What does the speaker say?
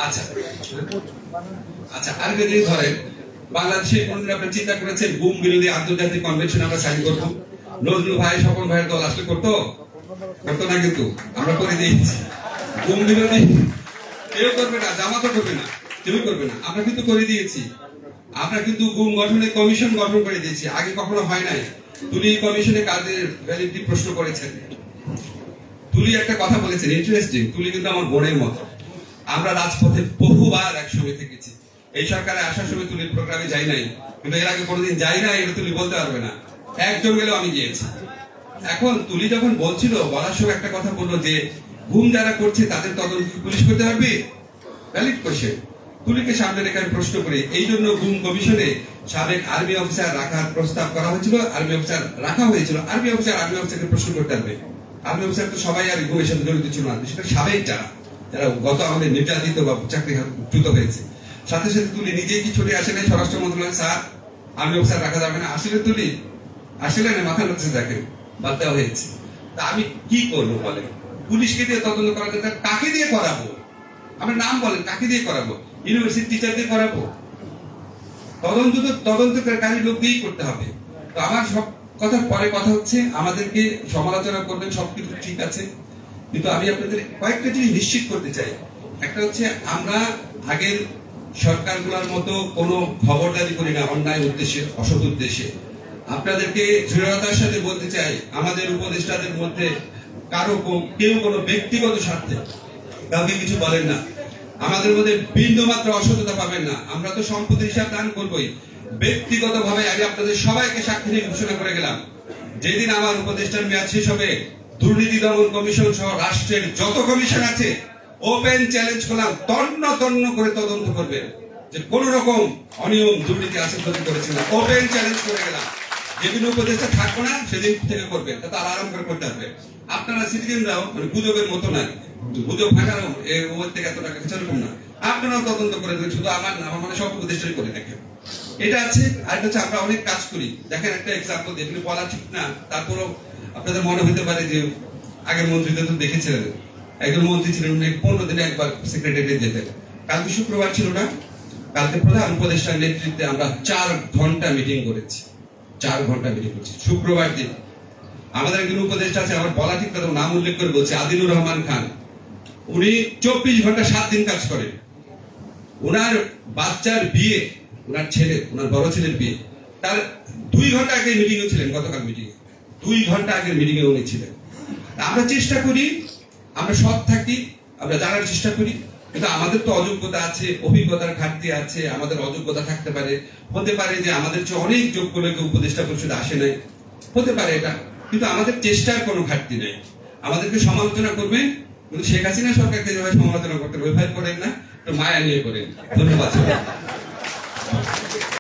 আচ্ছা আচ্ছা আরেকটা জিনিস ধরেন, বাংলাদেশে কোনদিন আপনি চিন্তা করেছেন গুম বিরোধী আন্তর্জাতিক কনভেনশন আমরা সাইন করবো? নজরুল ভাই, স্বপন ভাইয়ের দল আসলে করতো না, কিন্তু আমরা করে দিয়েছি। গুম বিরোধী কেউ করবে না, জামাতও করবে না, কেউ করবে না, আমরা কিন্তু করে দিয়েছি। আমরা কিন্তু গুম গঠনের কমিশন গঠন করে দিয়েছি, আগে কখনো হয় নাই। তুলি কমিশনে কাদের ভ্যালিডিটি প্রশ্ন করেছেন, তুলি একটা কথা বলেছেন ইন্টারেস্টিং, তুলি কিন্তু আমার বোনের মতো। আমরা রাজপথে বহুবার একসঙ্গে থেকেছি। এই সরকারে আসার সময় তুলির প্রোগ্রামে যাই নাই, কিন্তু এর আগে কোনোদিন যাই না, এটা তুলি বলতে পারবে না। একজন গেলেও আমি গিয়েছি। এখন তুলি যখন বলছিল, বলার সময় একটা কথা বললো যে গুম যারা করছে তাদের তদন্ত পুলিশ করতে পারবে, ভ্যালিড কোশ্চেন। তুলিকে সামনে রেখে আমি প্রশ্ন করি, এই জন্য গুম কমিশনে সাবেক আর্মি অফিসার রাখার প্রস্তাব করা হয়েছিল, আর্মি অফিসার রাখা হয়েছিল। আর্মি অফিসারকে প্রশ্ন করতে পারবে। আর্মি অফিসার তো সবাই আর গুমের সাথে জড়িত ছিল না, সেটা সাবেক যারা গত আমাদের নির্যাতিত বা চাকরিচ্যুত হয়েছে। সাথে সাথে তুলি নিজেই কি ছুটে আসে নাই স্বরাষ্ট্র মন্ত্রণালয়, স্যার আর্মি অফিসার রাখা যাবে না? আসলে তুলি আসলে না, মাথা নাড়ছে, দেখেন বাদ দেওয়া হয়েছে। তা আমি কি করবো বলে? পুলিশকে দিয়ে তদন্ত করাতে কাকে দিয়ে করাবো? আমরা নাম বলেন, কাকে দিয়ে করাবো? ইউনিভার্সিটি টিচার দিয়ে করাবো? তদন্তকারী লোক দিয়েই করতে হবে। তো আমার সব কথার পরে কথা হচ্ছে, আমাদেরকে সমালোচনা করবেন, সবকিছু ঠিক আছে, কিন্তু আমি আপনাদের কয়েকটা জিনিস নিশ্চিত করতে চাই। একটা হচ্ছে, আমরা আগের সরকারগুলোর মতো কোনো খবরদারি করি না অন্যায় উদ্দেশ্যে, অসৎ উদ্দেশ্যে। আপনাদেরকে দৃঢ়তার সাথে বলতে চাই, আমাদের উপদেষ্টাদের মধ্যে কেউ কোনো ব্যক্তিগত স্বার্থে কাউকে কিছু বলেন না। আমাদের মধ্যে বিন্দু মাত্র অসততা পাবেন না। আমরা তো সম্পত্তির হিসাব দান করবোই। ব্যক্তিগত ভাবে আমি আপনাদের সবাইকে সাক্ষী নিয়ে ঘোষণা করে গেলাম, যেদিন আমার উপদেষ্টার মেয়াদ শেষ হবে, দুর্নীতি দমন কমিশন সহ রাষ্ট্রের যত কমিশন আছে ওপেন চ্যালেঞ্জ করলাম, তন্ন তন্ন করে তদন্ত করবেন যে কোন রকম অনিয়ম দুর্নীতি আছে করেছে না। ওপেন চ্যালেঞ্জ করে গেলাম, যেদিন উপদেষ্টা থাকবো না সেদিন থেকে করবেন, তাহলে আরাম করে করতে হবে। আপনারা সিটিজেনরাও মানে গুজবের মতো না, গুজব ভাঙার ওর থেকে এত টাকা সেরকম না, আপনারাও তদন্ত করে দেবেন। শুধু আমার না, আমার মানে সব উপদেষ্টাই করে দেখেন। এটা আছে। আর হচ্ছে আমরা অনেক কাজ করি। দেখেন একটা এক্সাম্পল, এগুলো বলা ঠিক না, তারপরও আপনাদের মনে হতে পারে যে আগের মন্ত্রীদের তো দেখেছিলেন, একজন মন্ত্রী ছিলেন, উনি 15 দিনে একবার সেক্রেটারিয়েট যেতেন। কালকে শুক্রবার ছিল না, কালকে প্রধান উপদেষ্টার নেতৃত্বে আমরা 4 ঘন্টা মিটিং করেছি। 4 ঘন্টা মিটিং করছি শুক্রবার দিন। আমাদের একজন উপদেষ্টা আছে, আমার বলা ঠিক কথা, নাম উল্লেখ করে বলছি, আদিলুর রহমান খান। উনি 24 ঘন্টা 7 দিন কাজ করেন। ওনার বাচ্চার বিয়ে, ওনার বড় ছেলের বিয়ে, তার 2 ঘন্টা আগে মিটিং এ ছিলেন। গতকাল মিটিং এ 2 ঘন্টা আগের মিটিং এ উনি ছিলেন। আমরা চেষ্টা করি, আমরা সৎ থাকি, আমরা জানার চেষ্টা করি, কিন্তু আমাদের তো অযোগ্যতা আছে, অভিজ্ঞতার ঘাটতি আছে, আমাদের অযোগ্যতা থাকতে পারে। হতে পারে যে আমাদের চেয়ে অনেক যোগ্য লোক উপদেষ্টা পরিষদে আসে নাই, হতে পারে এটা, কিন্তু আমাদের চেষ্টার কোনো ঘাটতি নেই। আমাদেরকে সমালোচনা করবে, কিন্তু শেখ হাসিনা সরকারকে যেভাবে সমালোচনা করতে ওইভাবে করেন না, তো মায়া নিয়ে করেন। ধন্যবাদ।